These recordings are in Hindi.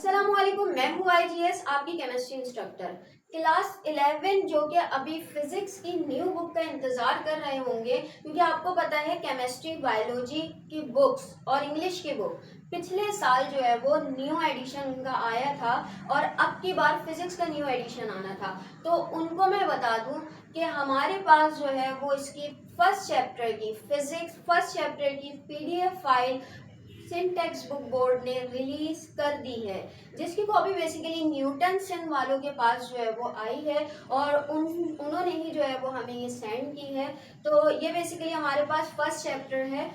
अस्सलामुअलैकुम, मैं हूँ आईजीएस, आपकी केमिस्ट्री इंस्ट्रक्टर। क्लास 11 जो कि अभी फिजिक्स की न्यू बुक का इंतज़ार कर रहे होंगे, क्योंकि आपको पता है केमिस्ट्री बायोलॉजी की बुक्स और इंग्लिश की बुक पिछले साल जो है वो न्यू एडिशन उनका आया था और अब की बार फिजिक्स का न्यू एडिशन आना था। तो उनको मैं बता दूं कि हमारे पास जो है वो इसकी फर्स्ट चैप्टर की फिजिक्स फर्स्ट चैप्टर की पीडीएफ फाइल सिंटेक्स बुक बोर्ड ने रिलीज कर दी है, जिसकी कॉपी बेसिकली न्यूटन सिंह वालों के पास जो है वो आई है और उन्होंने ही जो है वो हमें ये सेंड की है। तो ये बेसिकली हमारे पास फर्स्ट चैप्टर है,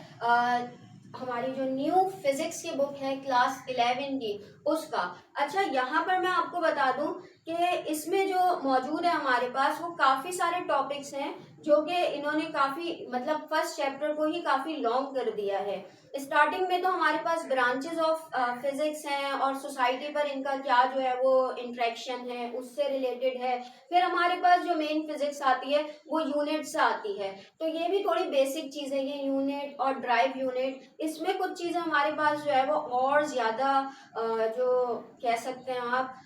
हमारी जो न्यू फिजिक्स की बुक है क्लास 11 की उसका। अच्छा, यहाँ पर मैं आपको बता दूं कि इसमें जो मौजूद है हमारे पास वो काफ़ी सारे टॉपिक्स हैं जो कि इन्होंने काफ़ी मतलब फर्स्ट चैप्टर को ही काफ़ी लॉन्ग कर दिया है। स्टार्टिंग में तो हमारे पास ब्रांचेस ऑफ फिजिक्स हैं और सोसाइटी पर इनका क्या जो है वो इंट्रैक्शन है उससे रिलेटेड है। फिर हमारे पास जो मेन फिजिक्स आती है वो यूनिट से आती है, तो ये भी थोड़ी बेसिक चीज़ है, ये यूनिट और ड्राइव यूनिट। इसमें कुछ चीज़ें हमारे पास जो है वो और ज़्यादा जो कह सकते हैं आप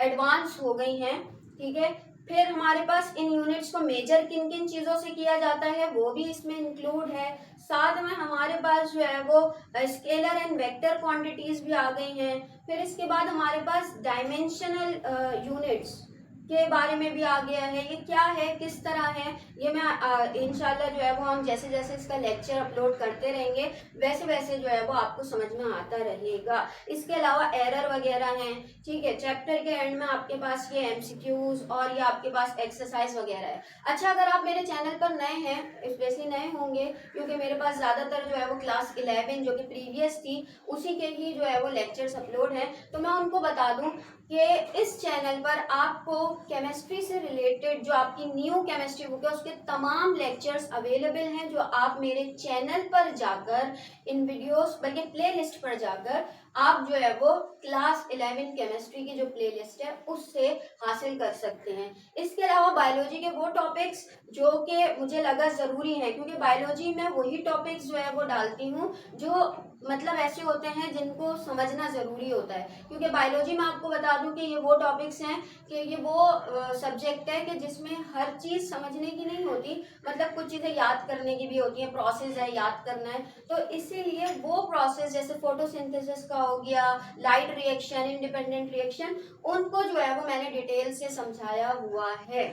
एडवांस हो गई हैं, ठीक है। फिर हमारे पास इन यूनिट्स को मेजर किन किन चीज़ों से किया जाता है वो भी इसमें इंक्लूड है। साथ में हमारे पास जो है वो स्केलर एंड वेक्टर क्वांटिटीज भी आ गई हैं। फिर इसके बाद हमारे पास डायमेंशनल यूनिट्स के बारे में भी आ गया है, ये क्या है किस तरह है, ये मैं इंशाल्लाह जो है वो हम जैसे जैसे इसका लेक्चर अपलोड करते रहेंगे वैसे वैसे जो है वो आपको समझ में आता रहेगा। इसके अलावा एरर वगैरह हैं, ठीक है। चैप्टर के एंड में आपके पास ये एमसीक्यूज और ये आपके पास एक्सरसाइज वगैरह है। अच्छा, अगर आप मेरे चैनल पर नए हैं, स्पेशली नए होंगे क्योंकि मेरे पास ज़्यादातर जो है वो क्लास 11 जो कि प्रीवियस थी उसी के ही जो है वो लेक्चर्स अपलोड हैं, तो मैं उनको बता दूं कि इस चैनल पर आपको केमिस्ट्री से रिलेटेड जो आपकी न्यू केमिस्ट्री बुक है उसके तमाम लेक्चर्स अवेलेबल हैं, जो आप मेरे चैनल पर जाकर इन वीडियोस बल्कि प्लेलिस्ट पर जाकर आप जो है वो क्लास 11 केमिस्ट्री की जो प्लेलिस्ट है उससे हासिल कर सकते हैं। इसके अलावा बायोलॉजी के वो टॉपिक्स जो कि मुझे लगा ज़रूरी है, क्योंकि बायोलॉजी में वही टॉपिक्स जो है वो डालती हूँ जो मतलब ऐसे होते हैं जिनको समझना ज़रूरी होता है। क्योंकि बायोलॉजी में आपको बता दूं कि ये वो टॉपिक्स हैं कि ये वो सब्जेक्ट है कि जिसमें हर चीज़ समझने की नहीं होती, मतलब कुछ चीज़ें याद करने की भी होती हैं, प्रोसेस है याद करना है। तो इसीलिए वो प्रोसेस जैसे फोटोसिंथेसिस का हो गया, लाइट रिएक्शन, इंडिपेंडेंट रिएक्शन, उनको जो है वो मैंने डिटेल से समझाया हुआ है।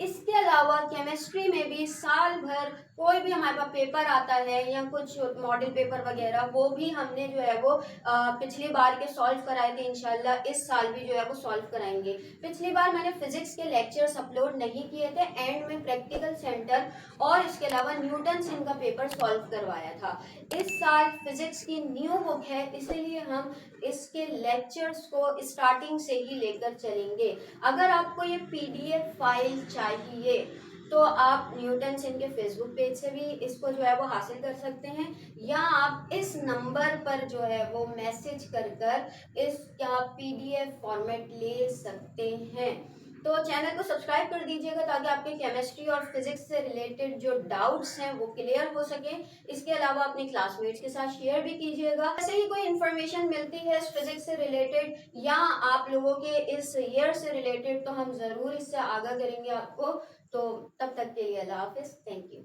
इसके अलावा केमिस्ट्री में भी साल भर कोई भी हमारे पास पेपर आता है या कुछ मॉडल पेपर वगैरह, वो भी हमने जो है वो पिछली बार के सॉल्व कराए थे। इंशाल्लाह इस साल भी जो है वो सॉल्व कराएंगे। पिछली बार मैंने फिजिक्स के लेक्चर्स अपलोड नहीं किए थे, एंड में प्रैक्टिकल सेंटर और इसके अलावा न्यूटन सिंह का पेपर सॉल्व करवाया था। इस साल फिजिक्स की न्यू बुक है, इसीलिए हम इसके लेक्चर्स को स्टार्टिंग से ही लेकर चलेंगे। अगर आपको ये पीडीएफ फाइल चाहिए तो आप न्यूटन सिंह के फेसबुक पेज से भी इसको जो है वो हासिल कर सकते हैं, या आप इस नंबर पर जो है वो मैसेज कर कर इसका पीडीएफ फॉर्मेट ले सकते हैं। तो चैनल को सब्सक्राइब कर दीजिएगा ताकि आपके केमिस्ट्री और फिजिक्स से रिलेटेड जो डाउट्स हैं वो क्लियर हो सके। इसके अलावा अपने क्लासमेट्स के साथ शेयर भी कीजिएगा। ऐसे ही कोई इन्फॉर्मेशन मिलती है इस फिजिक्स से रिलेटेड या आप लोगों के इस ईयर से रिलेटेड तो हम ज़रूर इससे आगाह करेंगे आपको। तो तब तक के लिए अल्लाह हाफिज़, थैंक यू।